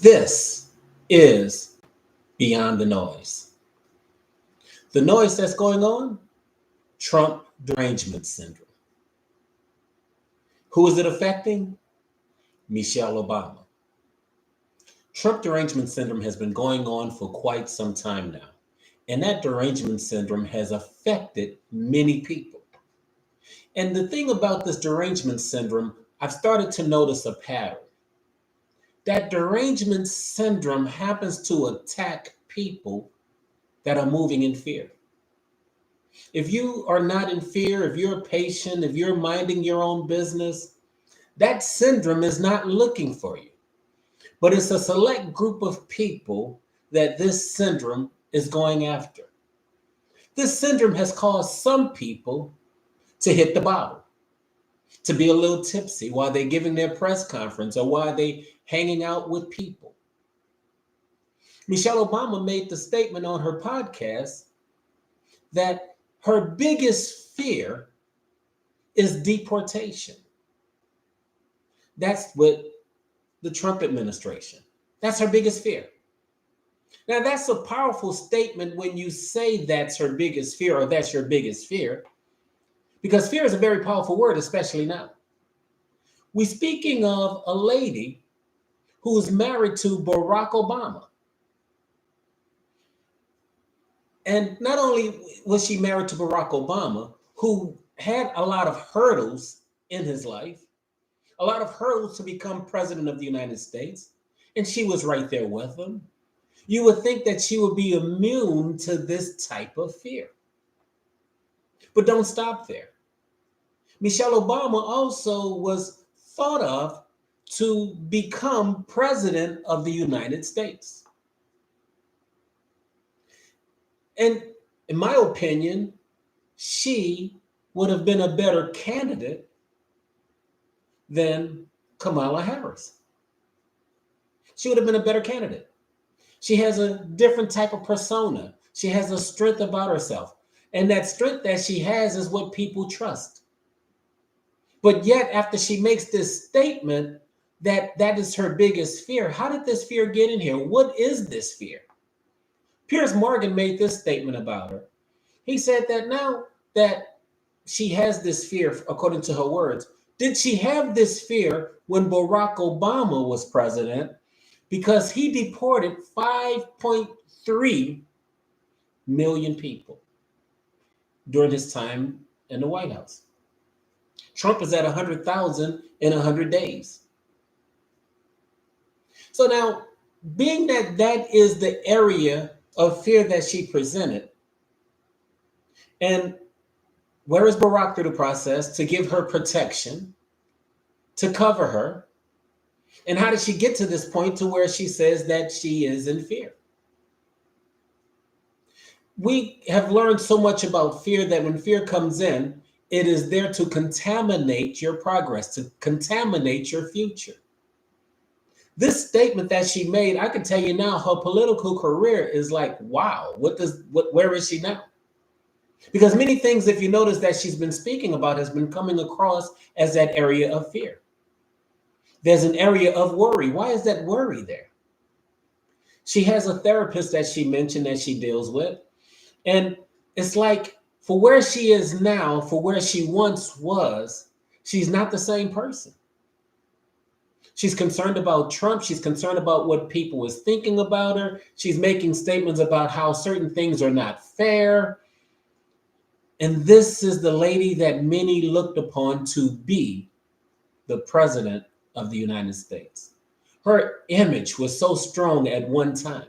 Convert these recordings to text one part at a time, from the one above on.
This is beyond the noise. The noise that's going on, Trump derangement syndrome. Who is it affecting? Michelle Obama. Trump derangement syndrome has been going on for quite some time now, and that derangement syndrome has affected many people. And the thing about this derangement syndrome, I've started to notice a pattern. That derangement syndrome happens to attack people that are moving in fear. If you are not in fear, if you're patient, if you're minding your own business, that syndrome is not looking for you. But it's a select group of people that this syndrome is going after. This syndrome has caused some people to hit the bottle, to be a little tipsy while they're giving their press conference or while they hanging out with people. Michelle Obama made the statement on her podcast that her biggest fear is deportation. That's what the Trump administration. That's her biggest fear. Now, that's a powerful statement when you say that's her biggest fear or that's your biggest fear, because fear is a very powerful word, especially now. We're speaking of a lady who's married to Barack Obama. And not only was she married to Barack Obama, who had a lot of hurdles in his life, a lot of hurdles to become president of the United States, and she was right there with him. You would think that she would be immune to this type of fear. But don't stop there. Michelle Obama also was thought of to become president of the United States. And in my opinion, she would have been a better candidate than Kamala Harris. She would have been a better candidate. She has a different type of persona. She has a strength about herself. And that strength that she has is what people trust. But yet, after she makes this statement that that is her biggest fear, how did this fear get in here? What is this fear? Piers Morgan made this statement about her. He said that now that she has this fear, according to her words, did she have this fear when Barack Obama was president? Because he deported 5.3 million people during his time in the White House. Trump is at 100,000 in 100 days. So now, being that that is the area of fear that she presented, and where is Barack through the process to give her protection, to cover her? And how did she get to this point to where she says that she is in fear? We have learned so much about fear that when fear comes in, it is there to contaminate your progress, to contaminate your future. This statement that she made, I can tell you now, her political career is like, wow, where is she now? Because many things, if you notice that she's been speaking about, has been coming across as that area of fear. There's an area of worry. Why is that worry there? She has a therapist that she mentioned that she deals with. And it's like, for where she is now, for where she once was, she's not the same person. She's concerned about Trump. She's concerned about what people is thinking about her. She's making statements about how certain things are not fair. And this is the lady that many looked upon to be the president of the United States. Her image was so strong at one time.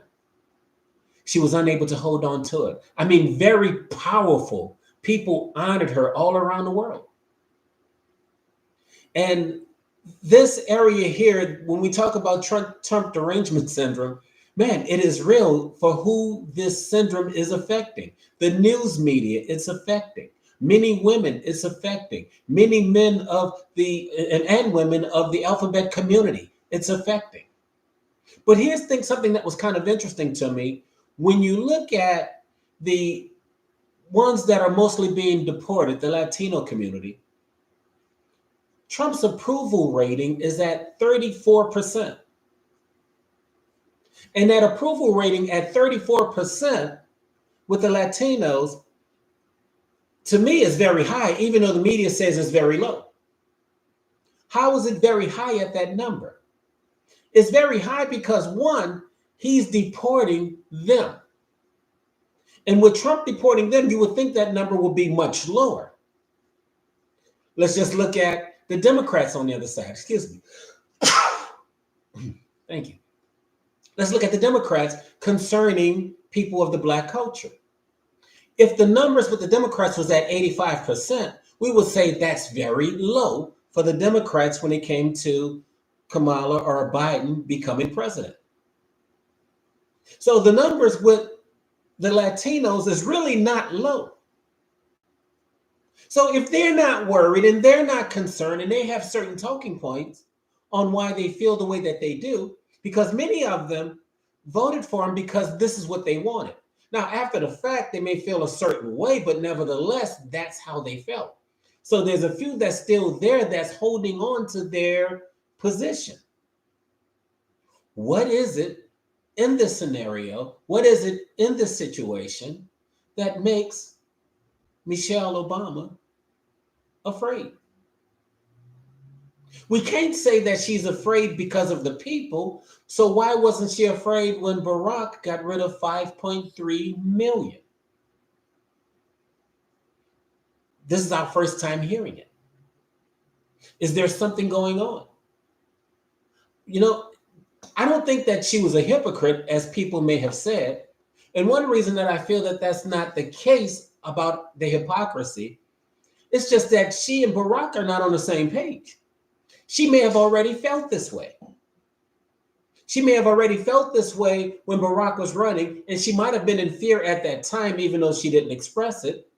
She was unable to hold on to it. I mean, very powerful. People honored her all around the world. And this area here, when we talk about Trump derangement syndrome, man, it is real for who this syndrome is affecting. The news media, it's affecting. Many women, it's affecting. Many men of and women of the alphabet community, it's affecting. But here's something that was kind of interesting to me. When you look at the ones that are mostly being deported, the Latino community, Trump's approval rating is at 34%. And that approval rating at 34% with the Latinos, to me, is very high, even though the media says it's very low. How is it very high at that number? It's very high because, one, he's deporting them. And with Trump deporting them, you would think that number would be much lower. Let's just look at the Democrats on the other side. Excuse me. Thank you. Let's look at the Democrats concerning people of the Black culture. If the numbers with the Democrats was at 85%, we would say that's very low for the Democrats when it came to Kamala or Biden becoming president. So the numbers with the Latinos is really not low. So if they're not worried and they're not concerned and they have certain talking points on why they feel the way that they do, because many of them voted for him because this is what they wanted. Now, after the fact, they may feel a certain way, but nevertheless, that's how they felt. So there's a few that's still there that's holding on to their position. What is it in this scenario? What is it in this situation that makes Michelle Obama afraid? We can't say that she's afraid because of the people. So why wasn't she afraid when Barack got rid of 5.3 million? This is our first time hearing it. Is there something going on? You know, I don't think that she was a hypocrite, as people may have said. And one reason that I feel that that's not the case about the hypocrisy, it's just that she and Barack are not on the same page. She may have already felt this way. She may have already felt this way when Barack was running, and she might have been in fear at that time, even though she didn't express it.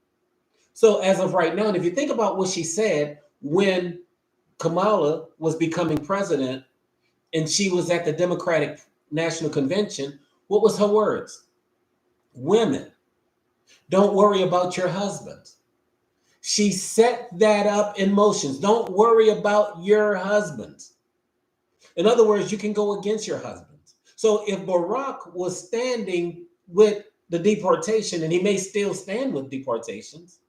So as of right now, and if you think about what she said when Kamala was becoming president and she was at the Democratic National Convention, what was her words? Women, don't worry about your husbands. She set that up in motion. Don't worry about your husbands. In other words, you can go against your husbands. So if Barack was standing with the deportation, and he may still stand with deportations,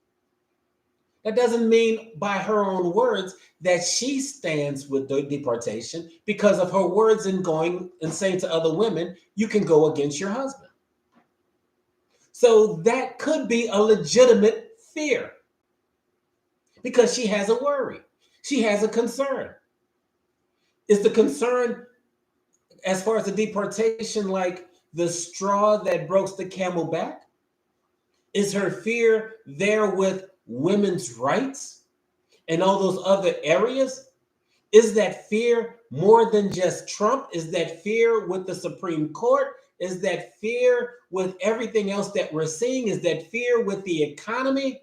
that doesn't mean by her own words that she stands with the deportation, because of her words in going and saying to other women, you can go against your husband. So that could be a legitimate fear, because she has a worry. She has a concern. Is the concern, as far as the deportation, like the straw that broke the camel back? Is her fear there with women's rights and all those other areas? Is that fear more than just Trump? Is that fear with the Supreme Court? Is that fear with everything else that we're seeing? Is that fear with the economy?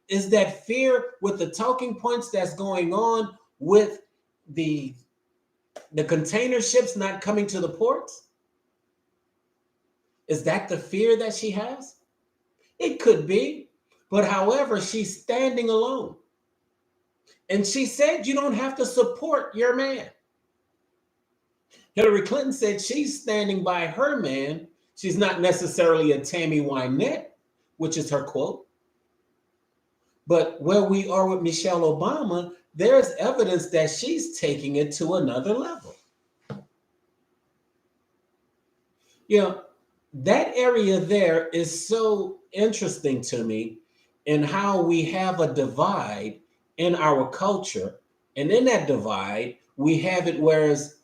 Is that fear with the talking points that's going on with the container ships not coming to the ports? Is that the fear that she has? It could be, but however, she's standing alone. And she said you don't have to support your man. Hillary Clinton said she's standing by her man. She's not necessarily a Tammy Wynette, which is her quote. But where we are with Michelle Obama, there's evidence that she's taking it to another level. You know, that area there is so interesting to me, in how we have a divide in our culture. And in that divide, we have it whereas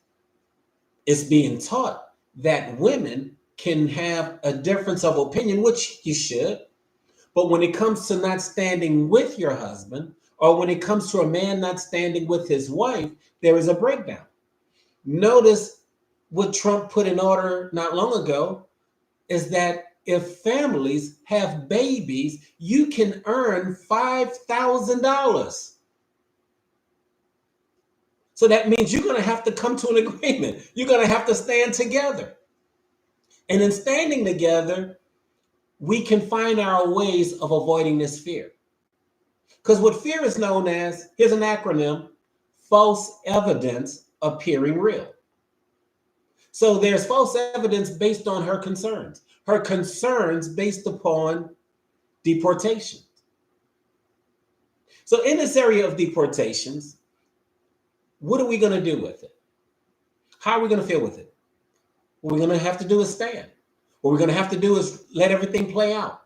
it's being taught that women can have a difference of opinion, which you should. But when it comes to not standing with your husband, or when it comes to a man not standing with his wife, there is a breakdown. Notice what Trump put in order not long ago is that if families have babies, you can earn $5,000. So that means you're going to have to come to an agreement. You're going to have to stand together. And in standing together, we can find our ways of avoiding this fear. Because what fear is known as, here's an acronym: false evidence appearing real. So there's false evidence based on her concerns based upon deportation. So in this area of deportations, what are we going to do with it? How are we going to feel with it? What we're going to have to do is stand. What we're going to have to do is let everything play out.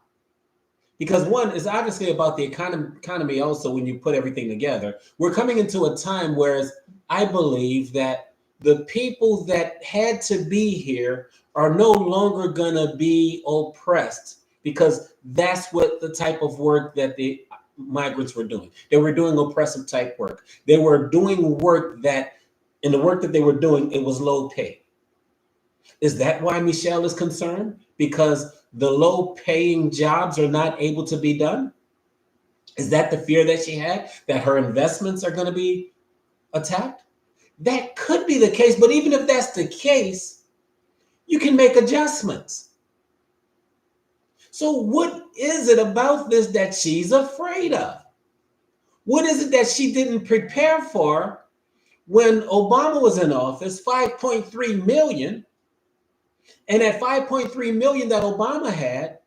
Because one is obviously about the economy also when you put everything together. We're coming into a time where I believe that the people that had to be here are no longer going to be oppressed, because that's what the type of work that the migrants were doing. They were doing oppressive type work. They were doing work that, in the work that they were doing, it was low pay. Is that why Michelle is concerned? Because the low paying jobs are not able to be done? Is that the fear that she had, that her investments are going to be attacked? That could be the case, but even if that's the case, you can make adjustments. So what is it about this that she's afraid of? What is it that she didn't prepare for when Obama was in office? 5.3 million. And that 5.3 million that Obama had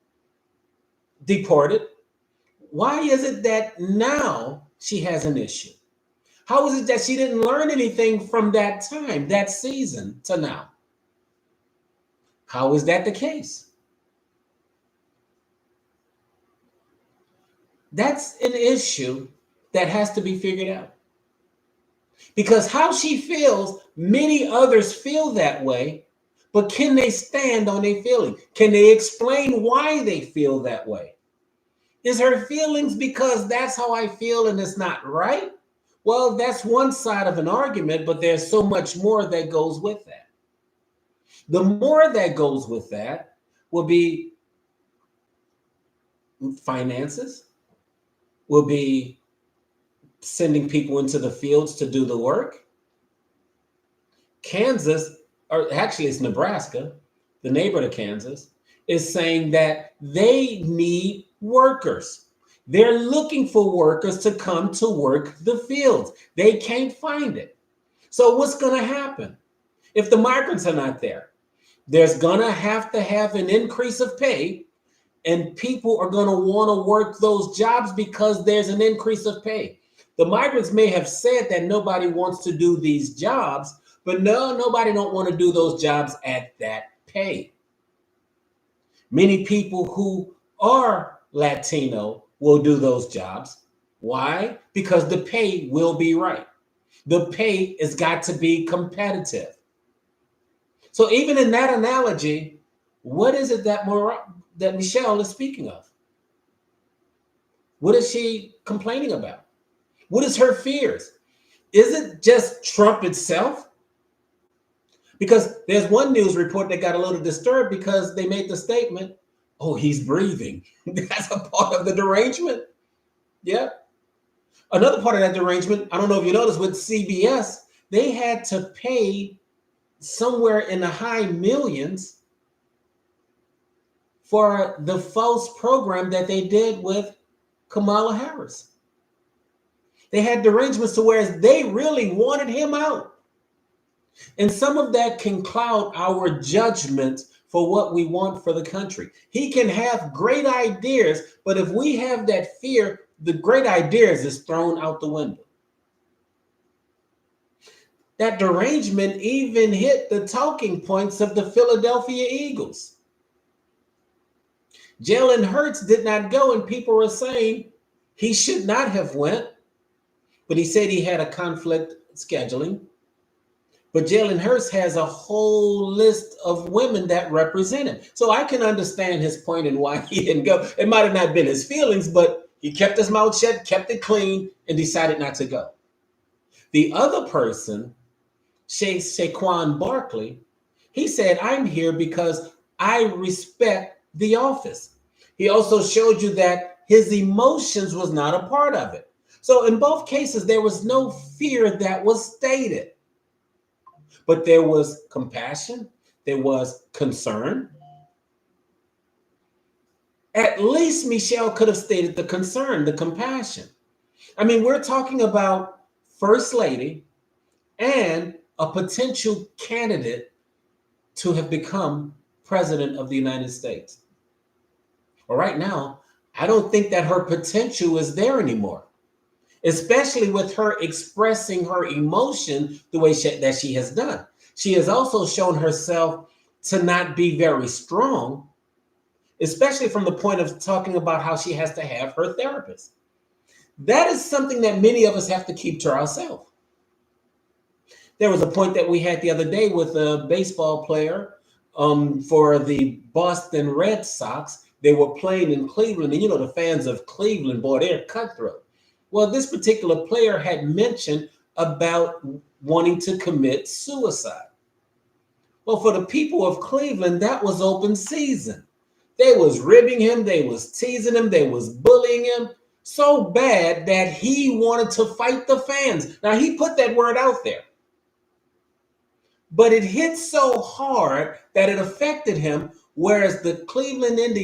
deported, why is it that now she has an issue? How is it that she didn't learn anything from that time, that season to now? How is that the case? That's an issue that has to be figured out. Because how she feels, many others feel that way, but can they stand on their feeling? Can they explain why they feel that way? Is her feelings because that's how I feel and it's not right? Well, that's one side of an argument, but there's so much more that goes with that. The more that goes with that will be finances, will be sending people into the fields to do the work. Kansas, or actually it's Nebraska, the neighbor to Kansas, is saying that they need workers. They're looking for workers to come to work the fields. They can't find it. So what's going to happen? If the migrants are not there, there's going to have an increase of pay, and people are going to want to work those jobs because there's an increase of pay. The migrants may have said that nobody wants to do these jobs, but no, nobody don't want to do those jobs at that pay. Many people who are Latino will do those jobs. Why? Because the pay will be right. The pay has got to be competitive. So even in that analogy, what is it that Michelle is speaking of? What is she complaining about? What is her fears? Is it just Trump itself? Because there's one news report that got a little disturbed because they made the statement, oh, he's breathing. That's a part of the derangement. Yeah. Another part of that derangement, I don't know if you noticed with CBS, they had to pay somewhere in the high millions for the false program that they did with Kamala Harris. They had derangements to where they really wanted him out. And some of that can cloud our judgment for what we want for the country. He can have great ideas, but if we have that fear, the great ideas is thrown out the window. That derangement even hit the talking points of the Philadelphia Eagles. Jalen Hurts did not go, and people were saying he should not have went, but he said he had a conflict scheduling. But Jalen Hurts has a whole list of women that represent him. So I can understand his point and why he didn't go. It might have not been his feelings, but he kept his mouth shut, kept it clean, and decided not to go. The other person, Saquon Barkley, he said, I'm here because I respect the office. He also showed you that his emotions was not a part of it. So in both cases, there was no fear that was stated. But there was compassion, there was concern. At least Michelle could have stated the concern, the compassion. I mean, we're talking about First Lady and a potential candidate to have become president of the United States. Well, right now, I don't think that her potential is there anymore, especially with her expressing her emotion the way that she has done. She has also shown herself to not be very strong, especially from the point of talking about how she has to have her therapist. That is something that many of us have to keep to ourselves. There was a point that we had the other day with a baseball player for the Boston Red Sox. They were playing in Cleveland, and the fans of Cleveland, boy, they're cutthroat. Well, this particular player had mentioned about wanting to commit suicide. Well, for the people of Cleveland, that was open season. They was ribbing him, they was teasing him, they was bullying him so bad that he wanted to fight the fans. Now, he put that word out there, but it hit so hard that it affected him, whereas the Cleveland Indians